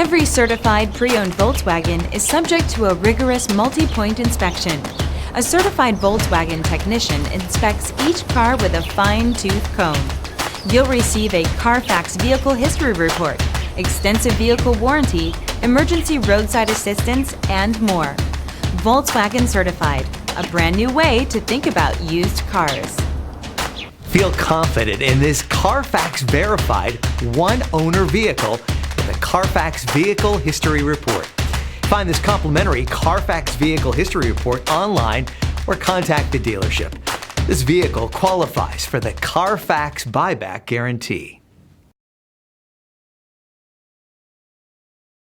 Every certified pre-owned Volkswagen is subject to a rigorous multi-point inspection. A certified Volkswagen technician inspects each car with a fine-tooth comb. You'll receive a CarFax vehicle history report, extensive vehicle warranty, emergency roadside assistance, and more. Volkswagen Certified, a brand new way to think about used cars. Feel confident in this CarFax verified one-owner vehicle with a CarFax Vehicle History Report. Find this complimentary CarFax Vehicle History Report online or contact the dealership. This vehicle qualifies for the CarFax Buyback Guarantee.